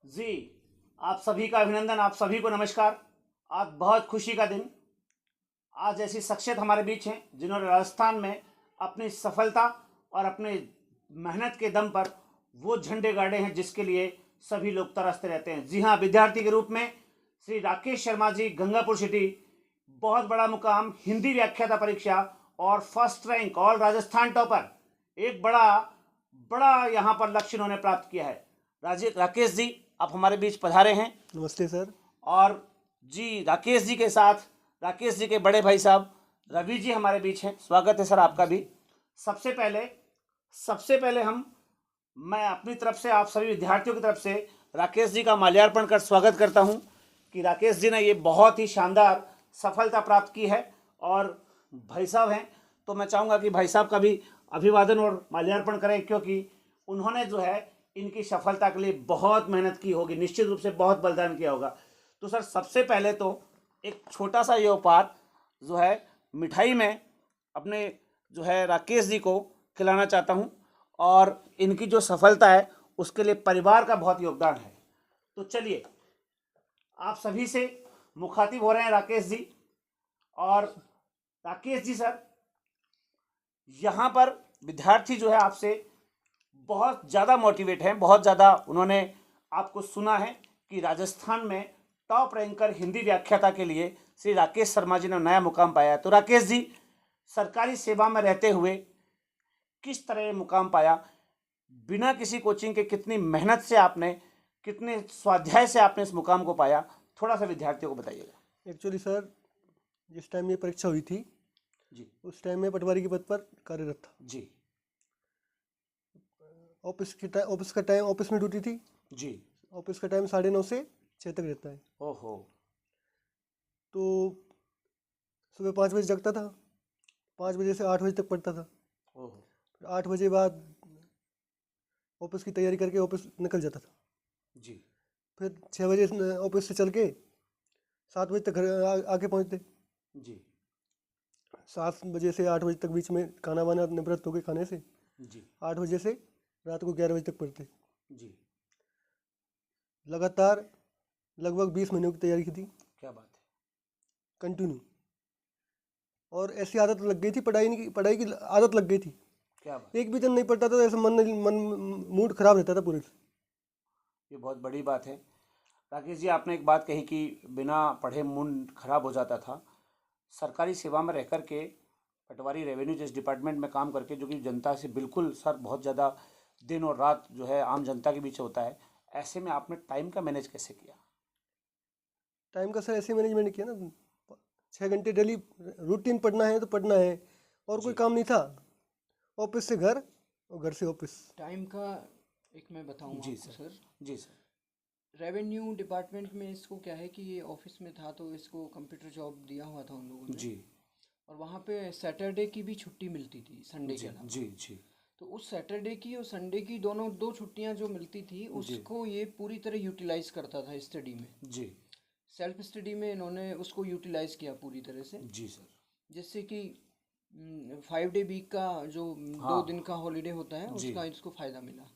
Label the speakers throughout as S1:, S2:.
S1: जी, आप सभी का अभिनंदन, आप सभी को नमस्कार। आज बहुत खुशी का दिन। आज ऐसी शख्सियत हमारे बीच हैं जिन्होंने राजस्थान में अपनी सफलता और अपने मेहनत के दम पर वो झंडे गाड़े हैं जिसके लिए सभी लोग तरसते रहते हैं। जी हाँ, विद्यार्थी के रूप में श्री राकेश शर्मा जी, गंगापुर सिटी, बहुत बड़ा मुकाम, हिंदी व्याख्याता परीक्षा और first rank all Rajasthan topper, एक बड़ा बड़ा यहाँ पर लक्ष्य इन्होंने प्राप्त किया है। राकेश जी, आप हमारे बीच पधारे हैं।
S2: नमस्ते सर।
S1: और जी, राकेश जी के साथ राकेश जी के बड़े भाई साहब रवि जी हमारे बीच हैं। स्वागत है सर आपका भी। सबसे पहले मैं अपनी तरफ से, आप सभी विद्यार्थियों की तरफ से राकेश जी का माल्यार्पण कर स्वागत करता हूं कि राकेश जी ने ये बहुत ही शानदार सफलता प्राप्त की है। और भाई साहब हैं तो मैं चाहूँगा कि भाई साहब का भी अभिवादन और माल्यार्पण करें, क्योंकि उन्होंने जो है इनकी सफलता के लिए बहुत मेहनत की होगी, निश्चित रूप से बहुत बलिदान किया होगा। तो सर, सबसे पहले तो एक छोटा सा ये उपहार जो है मिठाई में अपने जो है राकेश जी को खिलाना चाहता हूँ, और इनकी जो सफलता है उसके लिए परिवार का बहुत योगदान है। तो चलिए, आप सभी से मुखातिब हो रहे हैं राकेश जी। और राकेश जी सर, यहाँ पर विद्यार्थी जो है आपसे बहुत ज़्यादा मोटिवेट हैं, बहुत ज़्यादा उन्होंने आपको सुना है कि राजस्थान में टॉप रैंकर हिंदी व्याख्याता के लिए श्री राकेश शर्मा जी ने नया मुकाम पाया है। तो राकेश जी, सरकारी सेवा में रहते हुए किस तरह मुकाम पाया, बिना किसी कोचिंग के कितनी मेहनत से आपने, कितने स्वाध्याय से आपने इस मुकाम को पाया, थोड़ा सा विद्यार्थियों को बताइएगा।
S2: एक्चुअली सर, जिस टाइम ये परीक्षा हुई थी
S1: जी
S2: उस टाइम मैं पटवारी के पद पर कार्यरत था।
S1: जी
S2: ऑफिस में ड्यूटी थी।
S1: जी।
S2: ऑफिस का टाइम 9:30 से 6 तक रहता है।
S1: ओहो।
S2: तो सुबह 5 बजे जगता था, 5 बजे से 8 बजे तक पढ़ता था।
S1: ओहो।
S2: फिर 8 बजे बाद ऑफिस की तैयारी करके ऑफिस निकल जाता था।
S1: जी
S2: फिर 6 बजे ऑफिस से चल के 7 बजे तक घर आके पहुँचते।
S1: जी
S2: 7 बजे से 8 बजे तक बीच में खाना वाना निवृत्त हो गए खाने से।
S1: जी
S2: 8 बजे से रात को 11 बजे तक पढ़ते।
S1: जी।
S2: लगातार लगभग 20 महीनों की तैयारी की थी,
S1: क्या बात है।
S2: कंटिन्यू। और ऐसी आदत लग गई थी, पढ़ाई की आदत लग गई थी।
S1: क्या बात।
S2: एक भी दिन नहीं पढ़ता था तो ऐसा मन मूड खराब रहता था पूरे।
S1: ये बहुत बड़ी बात है। राकेश जी, आपने एक बात कही कि बिना पढ़े मूड खराब हो जाता था। सरकारी सेवा में रह कर के, पटवारी रेवेन्यू जिस डिपार्टमेंट में काम करके, जो कि जनता से बिल्कुल सर बहुत ज़्यादा दिन और रात जो है आम जनता के बीच होता है, ऐसे में आपने टाइम का मैनेज कैसे किया।
S2: टाइम का सर ऐसे मैनेजमेंट किया ना, 6 घंटे डेली रूटीन पढ़ना है तो पढ़ना है, और कोई
S1: जी
S2: काम नहीं था। ऑफिस से घर और घर से ऑफिस।
S3: टाइम का एक मैं बताऊँ
S1: जी
S3: आपको
S1: सर।
S3: सर।
S1: जी सर।
S3: रेवेन्यू डिपार्टमेंट में इसको क्या है कि ये ऑफिस में था तो इसको कंप्यूटर जॉब दिया हुआ था उन लोगों ने।
S1: जी
S3: और वहाँ पे सैटरडे की भी छुट्टी मिलती थी, संडे के
S1: जी
S3: अलावा।
S1: जी जी
S3: तो उस सैटरडे की और संडे की दोनों दो छुट्टियाँ जो मिलती थी
S1: जी
S3: उसको ये पूरी तरह यूटिलाइज करता था स्टडी में।
S1: जी
S3: सेल्फ स्टडी में इन्होंने उसको यूटिलाइज किया पूरी तरह से,
S1: जी सर।
S3: जिससे कि 5 डे वीक का जो
S1: हाँ।
S3: 2 दिन का हॉलीडे होता है
S1: जी
S3: उसका इसको फ़ायदा मिला।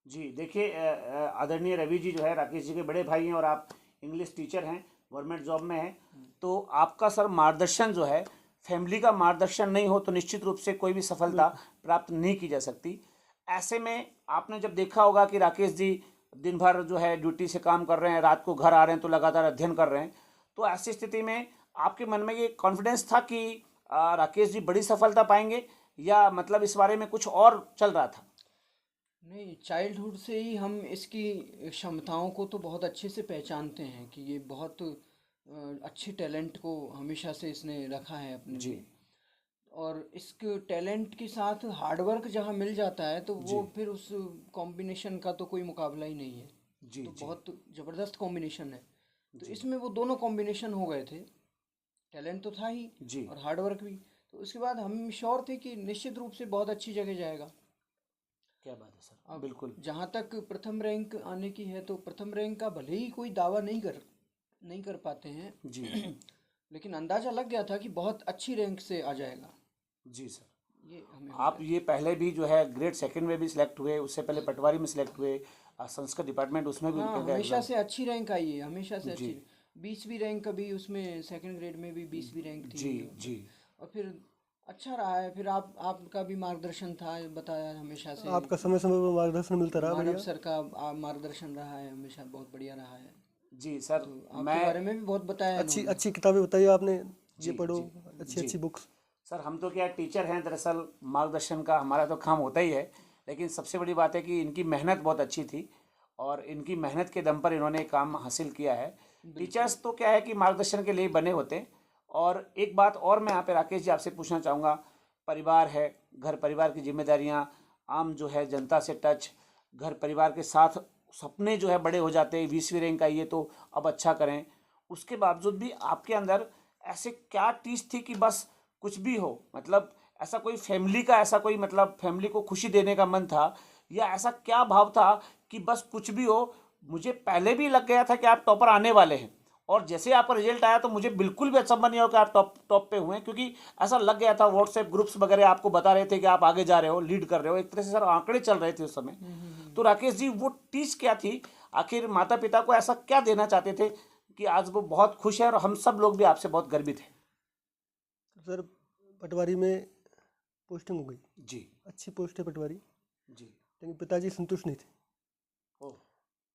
S1: जी। देखिए, आदरणीय रवि जी जो है राकेश जी के बड़े भाई हैं, और आप इंग्लिश टीचर हैं, गवर्नमेंट जॉब में हैं। तो आपका सर मार्गदर्शन जो है, फैमिली का मार्गदर्शन नहीं हो तो निश्चित रूप से कोई भी सफलता प्राप्त नहीं की जा सकती। ऐसे में आपने जब देखा होगा कि राकेश जी दिन भर जो है ड्यूटी से काम कर रहे हैं, रात को घर आ रहे हैं तो लगातार अध्ययन कर रहे हैं, तो ऐसी स्थिति में आपके मन में ये कॉन्फिडेंस था कि राकेश जी बड़ी सफलता पाएंगे, या मतलब इस बारे में कुछ और चल रहा था।
S3: नहीं, चाइल्डहुड से ही हम इसकी क्षमताओं को तो बहुत अच्छे से पहचानते हैं कि ये बहुत अच्छे टैलेंट को हमेशा से इसने रखा है अपने
S1: जी
S3: लिए। और इसके टैलेंट के साथ हार्डवर्क जहाँ मिल जाता है तो
S1: जी
S3: वो फिर उस कॉम्बिनेशन का तो कोई मुकाबला ही नहीं है।
S1: जी
S3: तो
S1: जी
S3: बहुत ज़बरदस्त कॉम्बिनेशन है। तो
S1: जी
S3: इसमें वो दोनों कॉम्बिनेशन हो गए थे, टैलेंट तो था ही
S1: जी।
S3: और हार्डवर्क भी। तो उसके बाद हम श्योर थे कि निश्चित रूप से बहुत अच्छी जगह जाएगा।
S1: क्या बात है सर,
S3: अब
S1: बिल्कुल।
S3: जहाँ तक प्रथम रैंक आने की है तो प्रथम रैंक का भले ही कोई दावा नहीं कर पाते हैं
S1: जी
S3: लेकिन अंदाज़ा लग गया था कि बहुत अच्छी रैंक से आ जाएगा,
S1: जी सर।
S3: ये हमें हो
S1: आप
S3: गया
S1: ये पहले भी जो है ग्रेड सेकंड में भी सिलेक्ट हुए, उससे पहले पटवारी में सिलेक्ट हुए, संस्कृत डिपार्टमेंट, उसमें भी
S3: हाँ,
S1: उनका
S3: हमेशा
S1: एग्जाम।
S3: से अच्छी रैंक आई है, हमेशा से
S1: जी
S3: अच्छी। 20वीं रैंक कभी उसमें सेकंड ग्रेड में भी 20वीं रैंक थी।
S1: जी जी।
S3: और फिर अच्छा रहा है। फिर आपका भी मार्गदर्शन था, बताया हमेशा से।
S2: आपका समय समय पर मार्गदर्शन मिलता रहा,
S3: मानव
S2: बढ़िया।
S3: सर का मार्गदर्शन रहा है हमेशा, बहुत बढ़िया रहा है।
S1: जी सर।
S3: तो आपके
S1: मैं
S3: बारे में भी बहुत बताया
S2: अच्छी
S3: इन्होंने।
S2: अच्छी किताबें बताई आपने, ये
S1: जी
S2: पढ़ो,
S1: जी
S2: अच्छी
S1: जी।
S2: अच्छी बुक्स।
S1: सर हम तो क्या टीचर हैं, दरअसल मार्गदर्शन का हमारा तो काम होता ही है, लेकिन सबसे बड़ी बात है कि इनकी मेहनत बहुत अच्छी थी और इनकी मेहनत के दम पर इन्होंने काम हासिल किया है। टीचर्स तो क्या है कि मार्गदर्शन के लिए बने होते हैं। और एक बात और मैं यहाँ पे राकेश जी आपसे पूछना चाहूँगा, परिवार है, घर परिवार की जिम्मेदारियाँ, आम जो है जनता से टच, घर परिवार के साथ सपने जो है बड़े हो जाते हैं, 20वीं रैंक आई है तो अब अच्छा करें, उसके बावजूद भी आपके अंदर ऐसे क्या चीज़ थी कि बस कुछ भी हो, मतलब ऐसा कोई फैमिली का, ऐसा कोई मतलब फैमिली को खुशी देने का मन था, या ऐसा क्या भाव था कि बस कुछ भी हो, मुझे पहले भी लग गया था कि आप टॉपर आने वाले हैं, और जैसे आपका रिजल्ट आया तो मुझे बिल्कुल भी अचंभा नहीं हो कि आप टॉप पे हुए, क्योंकि ऐसा लग गया था, व्हाट्सएप ग्रुप्स वगैरह आपको बता रहे थे कि आप आगे जा रहे हो, लीड कर रहे हो, एक तरह से सर आंकड़े चल रहे थे उस समय। तो राकेश जी वो चीज़ क्या थी, आखिर माता पिता को ऐसा क्या देना चाहते थे कि आज वो बहुत खुश है और हम सब लोग भी आपसे बहुत गर्वित हैं?
S2: सर पटवारी में पोस्टिंग हो गई,
S1: जी
S2: अच्छी पोस्ट है पटवारी,
S1: जी।
S2: लेकिन पिताजी संतुष्ट नहीं थे।
S1: ओह।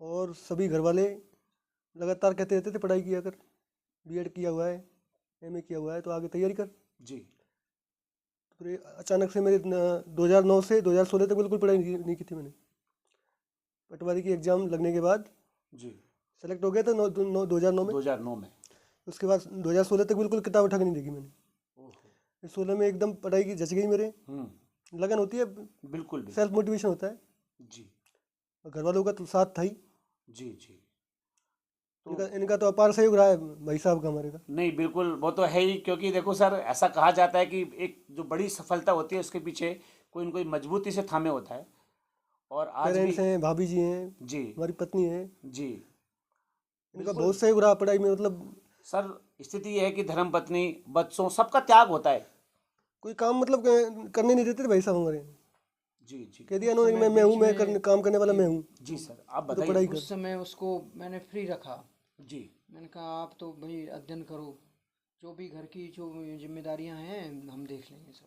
S2: और सभी घर वाले लगातार कहते रहते थे पढ़ाई किया कर, बीएड किया हुआ है, एमए किया हुआ है, तो आगे तैयारी कर।
S1: जी
S2: फिर अचानक से मेरे 2009 से 2016 तक बिल्कुल पढ़ाई नहीं की थी मैंने। पटवारी की एग्ज़ाम लगने के बाद
S1: जी।
S2: सेलेक्ट हो गया था 2009 में।
S1: 2009 में।
S2: उसके बाद 2016 तक बिल्कुल किताब उठा के नहीं देखी मैंने।
S1: ओहो।
S2: फिर 16 में एकदम पढ़ाई की जच गई मेरे, लगन होती है,
S1: बिल्कुल भी।
S2: सेल्फ मोटिवेशन होता है,
S1: जी
S2: और घर वालों का तो साथ था ही।
S1: जी जी। तो
S2: इनका तो अपार सहयोग रहा है भाई साहब का, हमारे का।
S1: नहीं, बिल्कुल वो तो है ही, क्योंकि देखो सर ऐसा कहा जाता है कि एक जो बड़ी सफलता होती है उसके पीछे कोई न कोई मजबूती से थामे होता है, और आज भी।
S2: पेरेंट्स हैं, भाभी जी हैं,
S1: जी
S2: हमारी पत्नी है,
S1: जी।
S2: इनका
S1: बिल्कुल
S2: बहुत सहयोग रहा पढ़ाई में। मतलब
S1: सर, स्थिति यह है कि धर्म पत्नी, बच्चों, सबका त्याग होता है।
S2: कोई काम मतलब करने नहीं देते थे भाई साहब हमारे।
S1: जी जी
S2: कह दिया
S3: उस
S2: उन्होंने कि
S3: समय
S2: मैं हूँ,
S3: बीच में
S2: काम करने वाला
S3: जी
S2: मैं हूँ,
S1: जी सर, आप
S2: तो
S1: बताइए।
S2: पढ़ाई कर।
S3: उस समय उसको मैंने फ्री रखा।
S1: जी
S3: मैंने कहा आप तो भाई अध्ययन करो, जो भी घर की जो जिम्मेदारियां हैं हम देख लेंगे सब।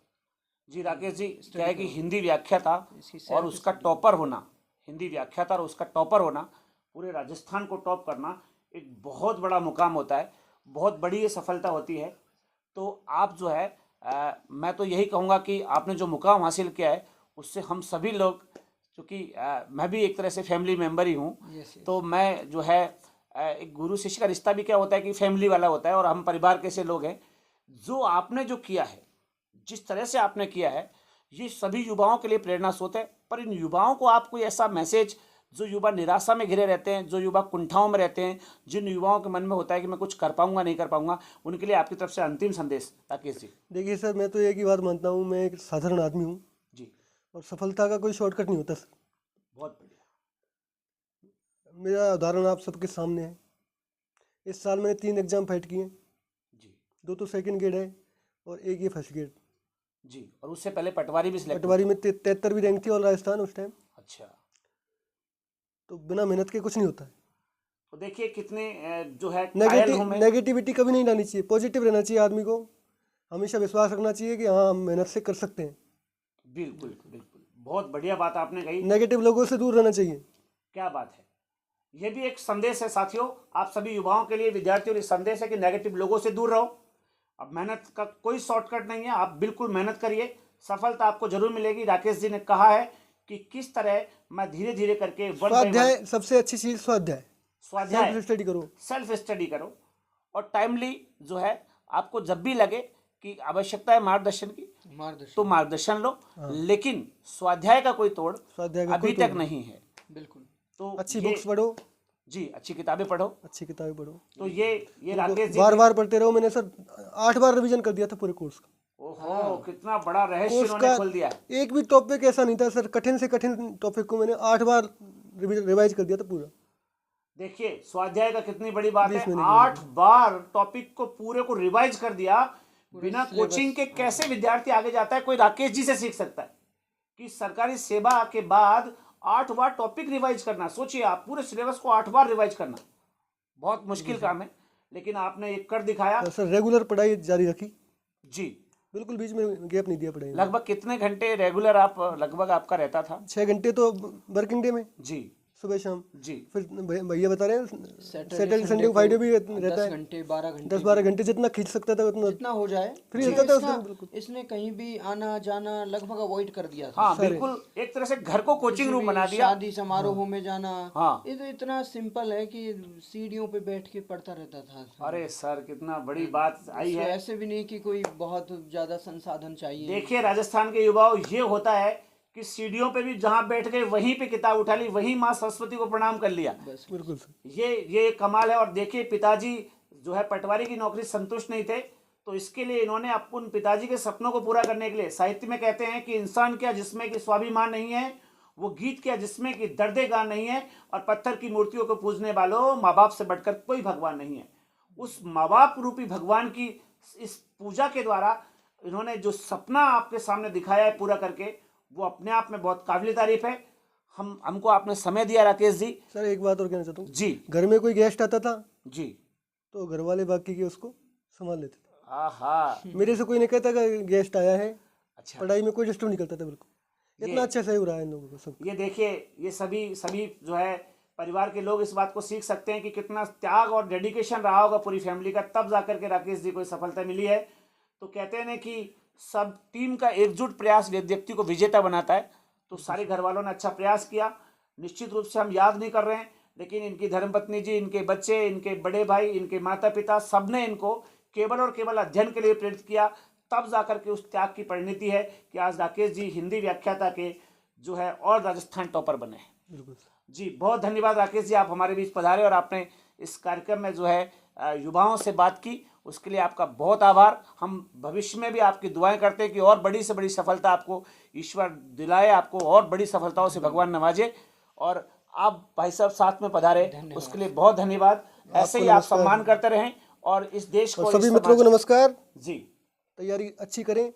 S1: जी राकेश जी, क्या
S3: स्टडी
S1: है कि
S3: करो,
S1: हिंदी व्याख्या था
S3: इसकी
S1: और
S3: सेल्फ
S1: उसका
S3: स्टडी।
S1: टॉपर होना, हिंदी व्याख्या था और उसका टॉपर होना, पूरे राजस्थान को टॉप करना एक बहुत बड़ा मुकाम होता है, बहुत बड़ी ये सफलता होती है। तो आप जो है मैं तो यही कहूँगा कि आपने जो मुकाम हासिल किया है उससे हम सभी लोग, क्योंकि मैं भी एक तरह से फैमिली मेम्बर ही हूँ,
S3: यस यस।
S1: तो मैं जो है एक गुरु शिष्य का रिश्ता भी क्या होता है कि फैमिली वाला होता है, और हम परिवार के से लोग हैं। जो आपने जो किया है, जिस तरह से आपने किया है, ये सभी युवाओं के लिए प्रेरणा स्रोत है। पर इन युवाओं को आप कोई ऐसा मैसेज, जो युवा निराशा में घिरे रहते हैं, जो युवा कुंठाओं में रहते हैं, जिन युवाओं के मन में होता है कि मैं कुछ कर पाऊंगा नहीं कर पाऊंगा, उनके लिए आपकी तरफ से अंतिम संदेश राकेश जी।
S2: देखिए सर, मैं तो एक ही बात मानता हूँ, मैं एक साधारण आदमी हूँ,
S1: जी
S2: और सफलता का कोई शॉर्टकट नहीं होता सर।
S1: बहुत बढ़िया।
S2: मेरा उदाहरण आप सबके सामने है। इस साल मैंने 3 एग्जाम फाइट किए,
S1: जी
S2: 2 तो सेकंड ग्रेड है और एक ये फर्स्ट ग्रेड।
S1: जी। और उससे पहले पटवारी भी सिलेक्ट
S2: पटवारी में 73वीं रैंक थी ऑल राजस्थान उस टाइम।
S1: अच्छा।
S2: तो बिना मेहनत के कुछ नहीं होता है।
S1: तो देखिए कितने जो है कायल हूँ मैं।
S2: नेगेटिविटी कभी नहीं लानी चाहिए, पॉजिटिव रहना चाहिए आदमी को, हमेशा विश्वास रखना चाहिए कि हाँ हम मेहनत से कर सकते हैं।
S1: बिल्कुल बिल्कुल, बहुत बढ़िया बात आपने कही।
S2: नेगेटिव लोगों से दूर रहना चाहिए।
S1: क्या बात है, ये भी एक संदेश है साथियों, आप सभी युवाओं के लिए, विद्यार्थियों के लिए संदेश है कि नेगेटिव लोगों से दूर रहो। अब मेहनत का कोई शॉर्टकट नहीं है, आप बिल्कुल मेहनत करिए, सफलता आपको जरूर मिलेगी। राकेश जी ने कहा है कि किस तरह मैं धीरे धीरे करके वन बाय
S2: स्वाध्याय
S1: वन,
S2: सबसे अच्छी चीज, स्वाध्याय,
S1: स्वाध्याय,
S2: सेल्फ स्टडी करो।
S1: सेल्फ स्टडी करो, और टाइमली जो है आपको जब भी लगे कि आवश्यकता है मार्गदर्शन की, तो
S3: मार्गदर्शन।
S1: मार्गदर्शन लो, लेकिन स्वाध्याय का कोई तोड़
S2: स्वाध्याय का
S1: अभी
S2: कोई
S1: तक नहीं है।
S3: बिल्कुल।
S1: तो
S2: अच्छी
S1: ये,
S2: बुक्स पढ़ो,
S1: जी अच्छी किताबें पढ़ो।
S2: अच्छी किताबें पढ़ो।
S1: तो ये राकेश जी
S2: बार बार पढ़ते रहो। मैंने सर 8 बार रिवीजन कर दिया था पूरे कोर्स का।
S1: ओहो, कितना बड़ा रहस्य
S2: कोर्स
S1: उन्होंने
S2: का
S1: खोल दिया।
S2: एक भी टॉपिक ऐसा नहीं था सर, कठिन से कठिन टॉपिक को मैंने 8 बार रिवाइज कर दिया था पूरा।
S1: देखिए स्वाध्याय का कितनी बड़ी बात
S2: 20
S1: है,
S2: महीने
S1: 8 बार टॉपिक को पूरे को रिवाइज कर दिया। बिना
S3: syllabus,
S1: कोचिंग के कैसे विद्यार्थी आगे जाता है, कोई राकेश जी से सीख सकता है कि सरकारी सेवा के बाद 8 बार टॉपिक रिवाइज करना, सोचिए आप पूरे सिलेबस को 8 बार रिवाइज करना बहुत मुश्किल काम है, लेकिन आपने ये कर दिखाया।
S2: सर रेगुलर पढ़ाई जारी रखी,
S1: जी,
S2: बिल्कुल बीच में गैप नहीं दिया पढ़ाई में।
S1: लगभग कितने घंटे रेगुलर आप लगभग आपका रहता था?
S2: 6 घंटे तो वर्किंग डे में,
S1: जी
S2: सुबह शाम।
S1: जी
S2: फिर भैया बता रहे हैं
S3: सैटरडे
S2: सैटरडे संडे
S3: को
S2: फ्राइडे भी रहता
S3: 10
S2: है,
S3: घंटे 12 घंटे
S2: 10-12 घंटे जितना खींच सकता था उतना
S3: जितना हो जाए।
S2: फ्री
S3: तो
S2: रहता था
S3: इसका-
S2: उसमें, बिल्कुल।
S3: इसने कहीं भी आना जाना लगभग अवॉइड कर दिया था।
S1: हाँ बिल्कुल, एक तरह से घर को कोचिंग
S3: किसी
S1: रूम
S3: भी
S1: बना दिया।
S3: शादी समारोहों में जाना,
S1: हाँ।
S3: ये तो इतना सिंपल है कि सीढ़ियों पे बैठ के पढ़ता रहता था।
S1: अरे सर कितना बड़ी बात आई
S3: इसको
S1: है।
S3: ऐसे भी नहीं कि कोई बहुत ज्यादा संसाधन चाहिए।
S1: देखिए राजस्थान के युवाओं, ये होता है कि सीढ़ियों पे भी जहां बैठ गए वहीं पे किताब उठा ली, वहीं माँ सरस्वती को प्रणाम कर लिया।
S3: बस
S2: बिल्कुल सर।
S1: ये कमाल है। और देखिए पिताजी जो है पटवारी की नौकरी संतुष्ट नहीं थे, तो इसके लिए इन्होंने अपन पिताजी के सपनों को पूरा करने के लिए, साहित्य में कहते हैं कि इंसान क्या जिसमें कि स्वाभिमान नहीं है, वो गीत क्या जिसमें कि दर्दे गान नहीं है, और पत्थर की मूर्तियों को पूजने वालों माँ बाप से बढ़कर कोई भगवान नहीं है। उस माँ बाप रूपी भगवान की इस पूजा के द्वारा इन्होंने जो सपना आपके सामने दिखाया है पूरा करके, वो अपने आप में बहुत काबिल तारीफ है। हमको आपने समय दिया राकेश जी।
S2: सर एक बात और कहना चाहता हूँ,
S1: जी
S2: घर में कोई गेस्ट आता था
S1: जी।
S2: तो घर वाले बाकी के उसको संभाल लेते थे।
S1: आहा,
S2: मेरे से कोई नहीं कहता कि गेस्ट आया है,
S1: अच्छा।
S2: पढ़ाई में कोई डिस्टर्ब नहीं करता था, बिल्कुल इतना अच्छा सही हो रहा है इन लोगों को सब।
S1: ये देखिए, ये सभी जो है परिवार के लोग इस बात को सीख सकते हैं कि कितना त्याग और डेडिकेशन रहा होगा पूरी फैमिली का, तब जाकर के राकेश जी को सफलता मिली है। तो कहते हैं ना कि सब टीम का एकजुट प्रयास व्यक्ति को विजेता बनाता है। तो सारे घर वालों ने अच्छा प्रयास किया। निश्चित रूप से हम याद नहीं कर रहे हैं, लेकिन इनकी धर्मपत्नी जी, इनके बच्चे, इनके बड़े भाई, इनके माता पिता, सबने इनको केवल और केवल अध्ययन के लिए प्रेरित किया। तब जाकर के उस त्याग की परिणति है कि आज राकेश जी हिंदी व्याख्याता के जो है और राजस्थान टॉपर बने हैं।
S2: बिल्कुल
S1: जी बहुत धन्यवाद राकेश जी, आप हमारे बीच पधारे और आपने इस कार्यक्रम में जो है युवाओं से बात की, उसके लिए आपका बहुत आभार। हम भविष्य में भी आपकी दुआएं करते हैं कि और बड़ी से बड़ी सफलता आपको ईश्वर दिलाए, आपको और बड़ी सफलताओं से भगवान नवाजे। और आप भाई साहब साथ में पधारे, उसके लिए बहुत धन्यवाद। ऐसे ही आप सम्मान करते रहें और इस देश को,
S2: सभी मित्रों को नमस्कार
S1: जी।
S2: तैयारी अच्छी करें,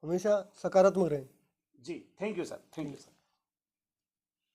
S2: हमेशा सकारात्मक रहें
S1: जी thank you sir, thank you sir.